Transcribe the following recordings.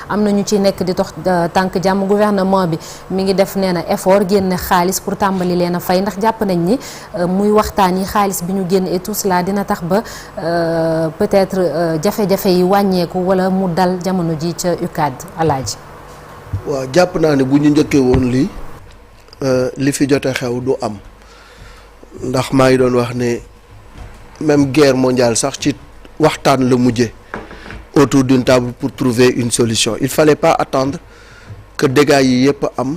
am na ñu ci nekk di dox tànk jàmm. Gouvernement bi mi ngi def nee na effort génne xaalis pour tàmbali leen a fay ndax jàpp nañ ni muy waxtaan yi xaalis bi ñu génn et tout cela dina tax ba peut-être jafe-jafe yi wàññeeku wala mu dal jamono ji ca UCAD Alaaji. waaw jàpp naa ne bu ñu njëkkee woon lii li fi jote xew du am ndax maa ngi doon wax ne même guerre mondiale sax ci waxtaan la mujje autour d'une table pour trouver une solution il fallait pas attendre que dégâts yi yëpp am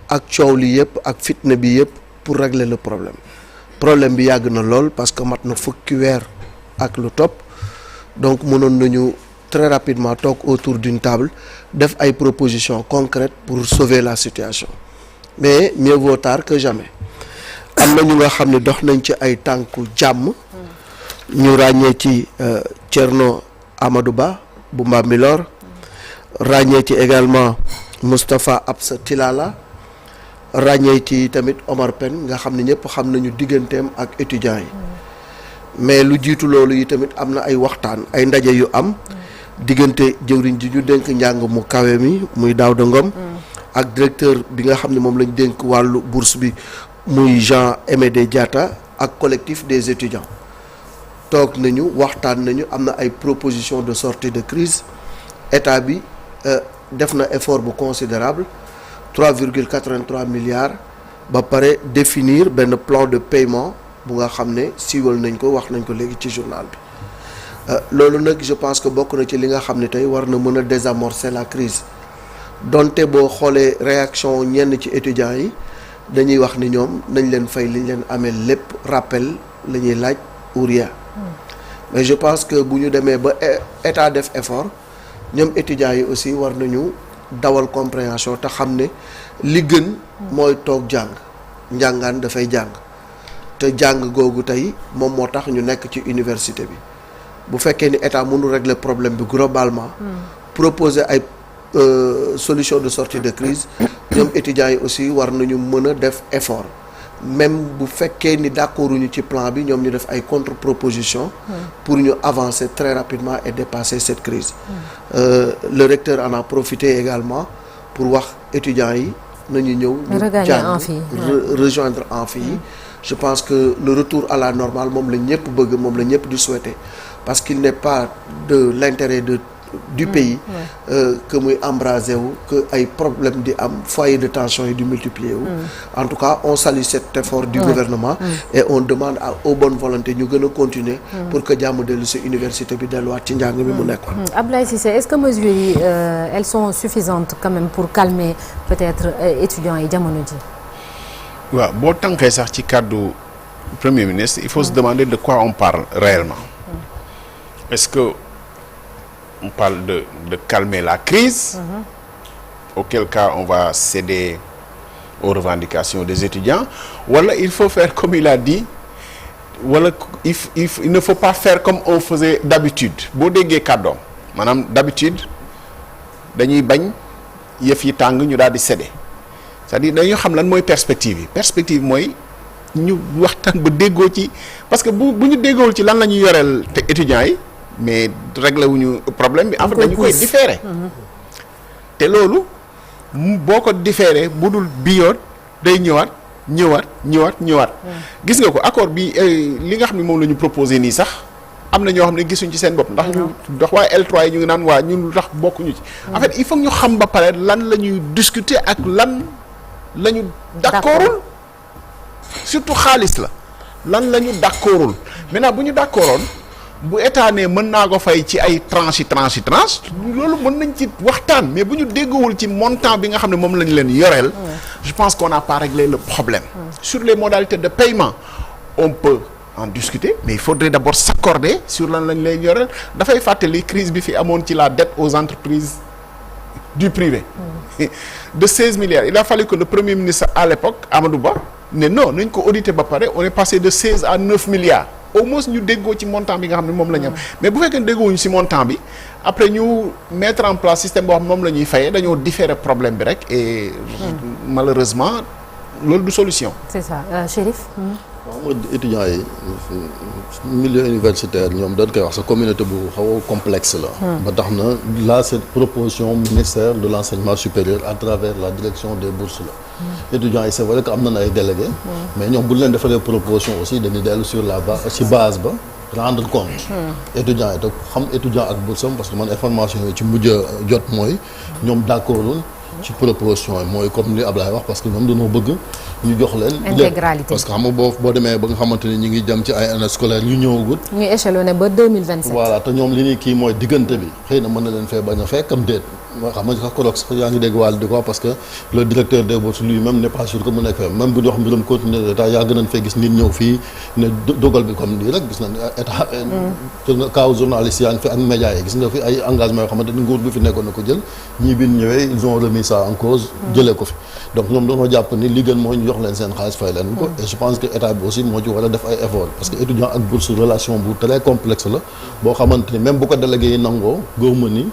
ak coow li yëpp ak fitna bi yëpp pour régler le problème bi yàgg na lool parce que mat na fukki weer ak lu topp donc mënoon nañu très rapidement toog autour d'une table def ay propositions concrètes pour sauver la situation mais mieux vaut tard que jamais am na ñu nga xam ne dox nañ ci ay tànku jàmm ñu ràññee ci Thierno Amadou Ba bu Mbambilor ràññee ci également Moustapha Absa Tilala ràññee ci tamit Omar Pène nga xam ne ñëpp xam nañu digganteem ak étudiants yi mais lu jiitu loolu yi tamit am na ay waxtaan ay ndaje yu am diggante jëwriñ ji ñu dénk njàng mu kawe mi muy Daouda Ngom ak directeur bi nga xam ne moom lañ dénk wàllu bourse bi muy Jean-Amédé Diatta ak collectif des étudiants toog nañu waxtaan nañu am na ay propositions de sortie de crise état bi def na effort bu considérable 3,83 milliards ba pare définir benn plan de paiement bu nga xam ne siiwal nañ ko wax nañ ko léegi ci journal bi loolu nag je pense que bokk na ci li nga xam ne tey war na mën a désamorcer la crise donte boo xoolee réaction ñenn ci étudiants yi dañuy wax ni ñoom nañ leen fay li ñu leen amee lépp rappel la ñuy laaj ou rien mais je pense que bu ñu demee ba état def effort ñoom étudiants yi aussi war nañu dawal compréhension te xam ne li gën mooy toog jàng njàngaan dafay jàng te jàng googu tey moom moo tax ñu nekk ci université bi bu fekkee ni état mënul régler problème bi globalement proposer ay solution de sortie de crise ñoom étudiants yi aussi war nañu mën a def effort même bu fekkee ni d'accorduñu ci plan bi ñoom ñu def ay contre-proposition pour ñu avancer très rapidement et dépasser cette crise le recteur en a profité également pour wax étudiants yi nañu ñëw ñu jàng rejoindre amphi yi je pense que le retour à la normale moom la ñëpp bëgg moom la ñëpp di souhaiter parce qu'il n'est pas de l'intérêt du pays que muy embrasé wu que ay problème di am foyer de tension yi di multiplier wu en tout cas on salue cet effort du gouvernement et on demande aux bonnes volontés ñu gën a continuer pour que jàmm dellu si université bi delluwaat ci njàng mi mu nekkoon. Abdoulaye Cissé, est-ce que mesures yi elles sont suffisantes quand même pour calmer peut-être étudiants yi jamono ji. waaw boo tànkee sax ci kàddu premier ministre il faut se demander de quoi on parle réellement est-ce que on parle de calmer la crise auquel cas on va céder aux revendications des étudiants wala il faut faire comme il a dit wala il ne faut pas faire comme on faisait d'habitude boo déggee kàddoom maanaam d'habitude dañuy bañ yëf yi tàng ñu daal di céder c'est-à-dire dañoo xam lan mooy perspective mooy ñu waxtaan ba déggoo ci parce que bu ñu déggoowul ci lan la ñuy yoreel te étudiants yi mais réglé wuñu problème bi en fait dañu koy différer te loolu boo ko différer bu dul biyoot day ñëwaat gis nga ko accord bi li nga xam ne moom la ñu proposé nii sax am na ñoo xam ne gisuñ ci seen bopp ndax ñu ndax waa L3 yi ñu ngi naan waa ñun lu tax bokkuñu ci en fait il faut ñu xam ba pare lan la ñuy discuter ak lan la ñu d'accordul surtout xaalis la lan la ñu d'accordul maintenant bu ñu d'accordoon bu état ne mën naa ko fay ci ay tranche loolu mën nañ ci waxtaan mais bu ñu déggoowul ci montant bi nga xam ne moom lañ leen yoreel je pense qu'on n'a pas réglé le problème sur les modalités de paiement on peut en discuter mais il faudrait d'abord s'accorder sur lan lañ leen yoreel dafay fàttali crise bi fi amoon ci la dette aux entreprises du privé de 16 milliards il a fallu que le premier ministre à l'époque Amadou Ba ne non nañ ko auditer ba pare on est passé de 16 à 9 milliards au moins ñu déggoo ci montant bi nga xam ne moom la ñu am mais bu fekkee déggoowuñu ci montant bi après ñu mettre en place système boo xam ne moom la ñuy fayee dañoo différer problème bi rek et malheureusement loolu du solution. C'est ça Chérif. waaw étudiants yi milieu universitaire ñoom dañ koy wax sa communauté bu xaw a complexe la. ba tax na là cette proposition ministère de l'enseignement supérieur à travers la direction des bourses la. étudiants yi c'est vrai que am nañ ay délégués. mais ñoom bu leen defalee proposition aussi dañuy dellu sur la base ci base ba rendre compte. étudiants yi te xam étudiant ak boursam parce que man information yi ci mujj jot mooy ñoom d'accordul ci proposition yi mooy comme li Ablaye wax parce que ñoom dañoo bëgg ñu jox leen. intégralité parce que xam nga boo demee ba nga xamante ni ñu ngi jëm ci ay année scolaire yu ñëwagut. ñu échelonné ba 2027. voilà te ñoom li ñuy kii mooy diggante bi xëy na mën na leen fee bañ a fekk am déet xam nga sax koroog sax yaa ngi dégg wàll di ko parce que le directeur des bourses lui-même n'est pas sûr que mu nekk fee même bu ñu wax mbirum continuité d'état yàgg nañ fee gis nit ñëw fii ne dogal bi comme nii rek gis nañ état. kaw journaliste yaa ngi fi ak médias yi gis nga fi ay engagement yoo xamante ni nguur bi fi nekkoon na ko jël ñii bi ñëwee ils ont remis ça en cause jëlee ko fi donc ñoom dañoo jàpp ni li gën mooy ñu jox leen seen xaalis fay leen ko et je pense que état bi aussi moo ci war a def ay effort parce que étudiant ak bourse relation bu très complexe la boo xamante ni même bu ko délégué yi nangoo góorma ni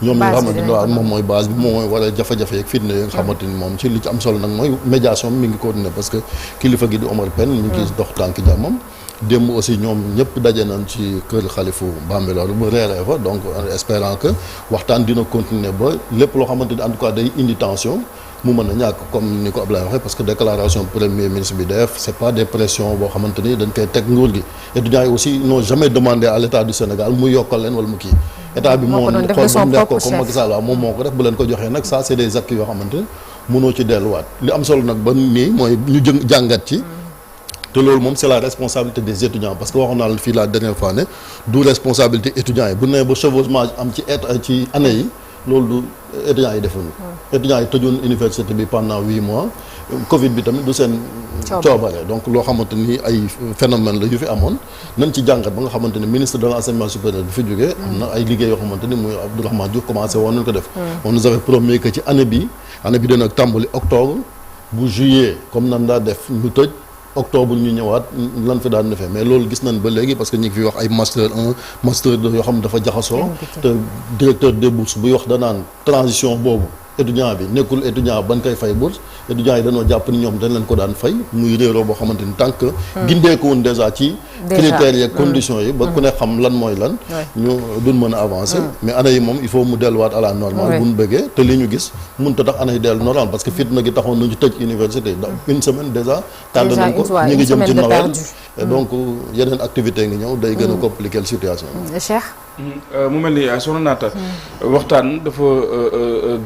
ñoom nga xamante ni waaw moom mooy base bi moom mooy wala jafe-jafe yeeg fitna yi nga xamante ni moom ci li ci am solo nag mooy médiation bi mi ngi continuer parce que kilifa gi di Omar Pène mi ngi dox tànk jàmmam démb aussi ñoom ñëpp daje nañ ci kër xalifu Bambilor ba reeree fa donc en espérant que waxtaan dina continuer ba lépp loo xamante ni en tout cas day indi tension mu mën a ñàkk comme ni ko Ablaye waxee parce que déclaration premier ministre bi def c'est pas des pressions boo xamante ni dañ koy teg nguur gi étudiants yi aussi n'ont jamais demandé à l'état du Sénégal mu yokkal leen wala mu kii état bi moo xool ba mu def ko comme Macky Sall waaw moom moo ko def bu leen ko joxee nag ça c'est des acquis yoo xamante ni mënoo ci delluwaat li am solo nag ba nii mooy ñu jàngat ci te loolu moom c'est la responsabilité des étudiants parce que waxoon naa la fii la dernière fois ne du responsabilité étudiants yi bu nee ba chevauchement am ci année yi loolu du étudiants yi defuñu étudiants yi tëjoon université bi pendant 8 mois Covid bi tamit du seen coobare donc loo xamante ni ay phénomène la yu fi amoon nañ ci jàngat ba nga xamante ni ministre de l'enseignement supérieur bi fi jógee am na ay liggéey yoo xamante ni muy Abdourahmane Diouf commencé woon nañ ko def on nous avait promis que ci année bi dina tàmbali octobre bu juillet comme nan daa def ñu tëj octobre ñu ñëwaat lan fi daan defee mais loolu gis nañ ba léegi parce que ñu ngi fi wax ay master 1 master 2 yoo xam ne dafa jaxasoo te directeur des bourses buy wax danaan transition boobu étudiant bi nekkul étudiant ban koy fay bourse étudiants yi dañoo jàpp ni ñoom dañ leen ko daan fay muy réeroo boo xamante ni tant que gindee ko woon déjà ci critères yeeg conditions yi ba ku ne xam lan mooy lan ñu duñ mën a avancer mais année yi moom il faut mu delluwaat à la normale bu ñu bëggee te li ñu gis mënut a tax année yi dellu normal parce que fitna gi taxoon nañu tëj université une semaine déjà tardé nañ ko ñu ngi jëm ci Noël et donc yeneen activité ngi ñëw day gën a compliquer situation Cheikh mu mel ni soxna Naata waxtaan dafa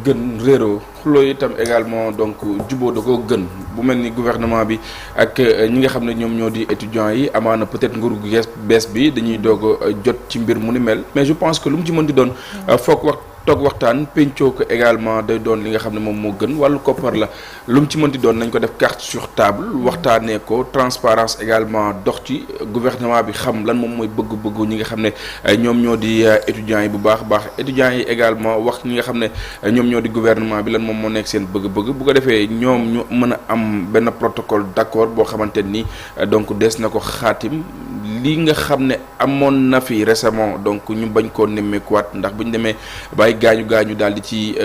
gën réeroo xuloo itam également donc jubóo da ko gën bu mel ni gouvernement bi ak ñi nga xam ne ñoom ñoo di étudiants yi amaana peut-être nguur gu bees bi dañuy doog a jot ci mbir mu ni mel mais je pense que lu mu ci mën di doon foog toog waxtaan pencoo ko également day doon li nga xam ne moom moo gën wàllu koppar la lu mu ci mënti doon nañ ko def carte sur table waxtaanee ko transparence également dox ci gouvernement bi xam lan moom mooy bëgg-bëggu ñi nga xam ne ñoom ñoo di étudiants yi bu baax a baax étudiants yi également wax ñi nga xam ne ñoom ñoo di gouvernement bi lan moom moo nekk seen bëgg-bëgg bu ko defee ñoom ñu mën a am benn protocole d'accord boo xamante ni donc des na ko xaatim li nga xam ne amoon na fi récemment donc ñu bañ koo nemmeekuwaat ndax bu ñu demee bàyyi gaañu daal di ci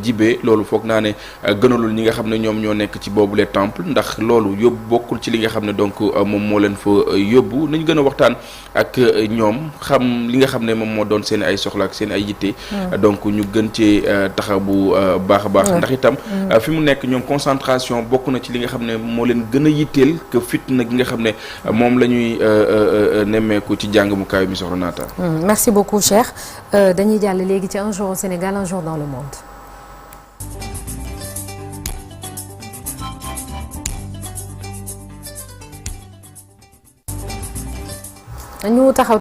jibee loolu foog naa ne gënalul ñi nga xam ne ñoom ñoo nekk ci boobu les temples ndax loolu yóbbu bokkul ci li nga xam ne donc moom moo leen fa yóbbu nañ gën a waxtaan ak ñoom xam li nga xam ne moom moo doon seen ay soxla ak seen ay yitte donc ñu gën cee taxaw bu baax a baax ndax itam fi mu nekk ñoom concentration bokk na ci li nga xam ne moo leen gën a yitteel que fitna gi nga xam ne moom la ñuy nemmeeku ci jàng mu kaay mi soxna Naata. Merci beaucoup Cheikh dañuy jàll léegi ci un jour au Sénégal un jour dans le monde. ñu taxaw